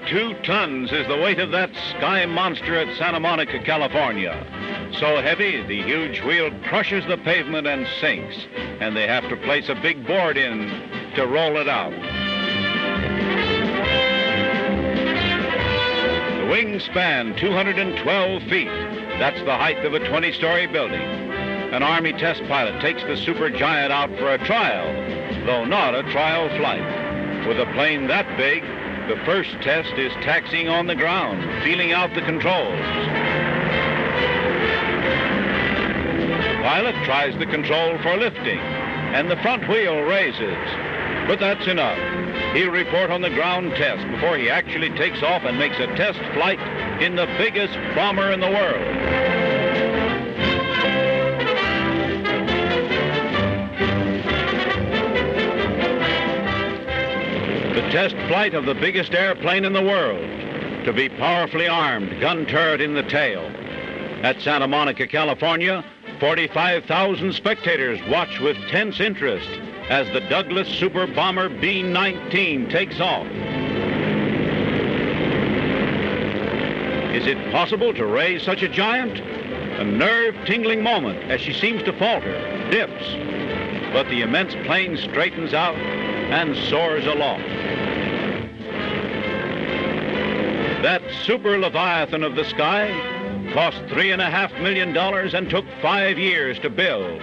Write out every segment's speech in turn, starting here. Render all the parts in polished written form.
82 tons is the weight of that sky monster at Santa Monica, California. So heavy, the huge wheel crushes the pavement and sinks, and they have to place a big board in to roll it out. The wings span 212 feet. That's the height of a 20-story building. An Army test pilot takes the supergiant out for a trial, though not a trial flight. With a plane that big, the first test is taxiing on the ground, feeling out the controls. The pilot tries the control for lifting, and the front wheel raises. But that's enough. He'll report on the ground test before he actually takes off and makes a test flight in the biggest bomber in the world. The test flight of the biggest airplane in the world, to be powerfully armed, gun turret in the tail. At Santa Monica, California, 45,000 spectators watch with tense interest as the Douglas super bomber B-19 takes off. Is it possible to raise such a giant? A nerve-tingling moment as she seems to falter, dips, but the immense plane straightens out and soars aloft. That super leviathan of the sky cost $3.5 million and took 5 years to build.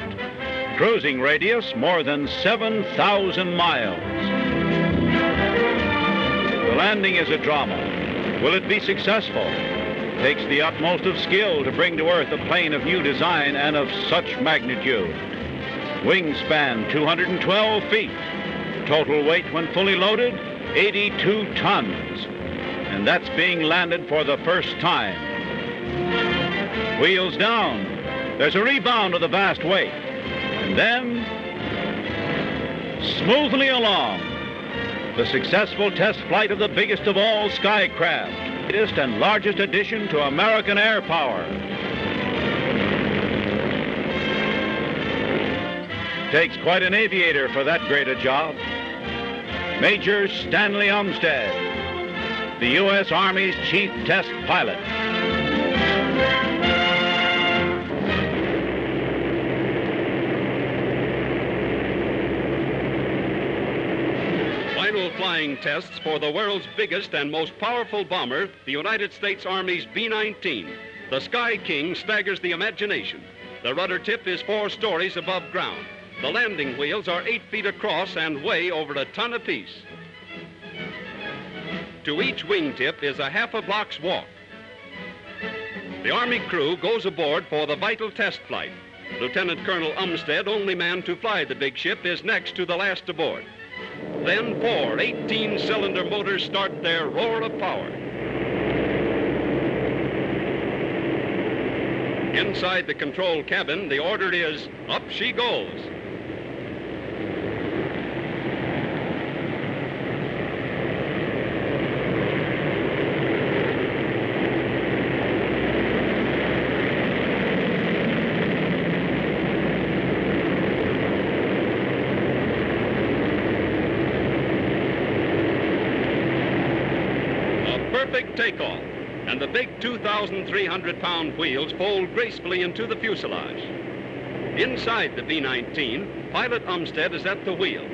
Cruising radius more than 7,000 miles. The landing is a drama. Will it be successful? Takes the utmost of skill to bring to Earth a plane of new design and of such magnitude. Wingspan 212 feet. Total weight when fully loaded, 82 tons. And that's being landed for the first time. Wheels down. There's a rebound of the vast weight. And then, smoothly along, the successful test flight of the biggest of all skycraft, latest and largest addition to American air power. Takes quite an aviator for that great a job. Major Stanley Umstead, the U.S. Army's chief test pilot. Final flying tests for the world's biggest and most powerful bomber, the United States Army's B-19. The Sky King staggers the imagination. The rudder tip is 4 stories above ground. The landing wheels are 8 feet across and weigh over a ton apiece. To each wingtip is a half a block's walk. The Army crew goes aboard for the vital test flight. Lieutenant Colonel Umstead, only man to fly the big ship, is next to the last aboard. Then 4 18-cylinder motors start their roar of power. Inside the control cabin, the order is, up she goes. Perfect takeoff, and the big 2,300-pound wheels fold gracefully into the fuselage. Inside the B-19, Pilot Umstead is at the wheel.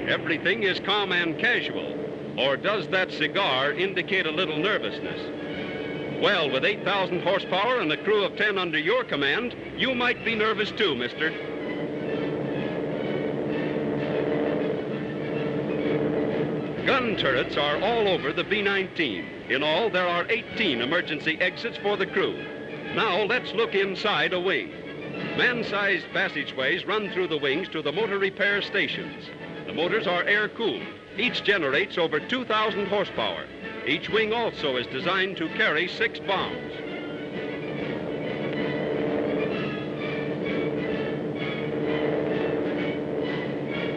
Everything is calm and casual. Or does that cigar indicate a little nervousness? Well, with 8,000 horsepower and a crew of 10 under your command, you might be nervous too, mister. Gun turrets are all over the B-19. In all, there are 18 emergency exits for the crew. Now, let's look inside a wing. Man-sized passageways run through the wings to the motor repair stations. The motors are air-cooled. Each generates over 2,000 horsepower. Each wing also is designed to carry 6 bombs.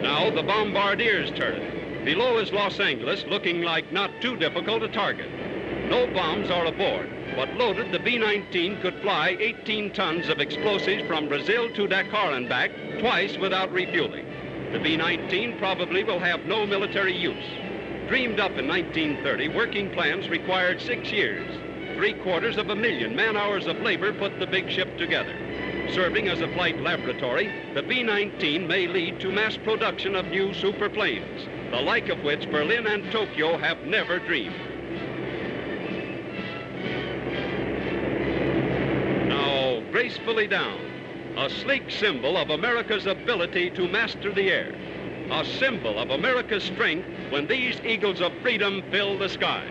Now, the bombardier's turret. Below is Los Angeles, looking like not too difficult a target. No bombs are aboard, but loaded, the B-19 could fly 18 tons of explosives from Brazil to Dakar and back, twice without refueling. The B-19 probably will have no military use. Dreamed up in 1930, working plans required 6 years. 750,000 man-hours of labor put the big ship together. Serving as a flight laboratory, the B-19 may lead to mass production of new superplanes, the like of which Berlin and Tokyo have never dreamed. Now, gracefully down, a sleek symbol of America's ability to master the air, a symbol of America's strength when these eagles of freedom fill the sky.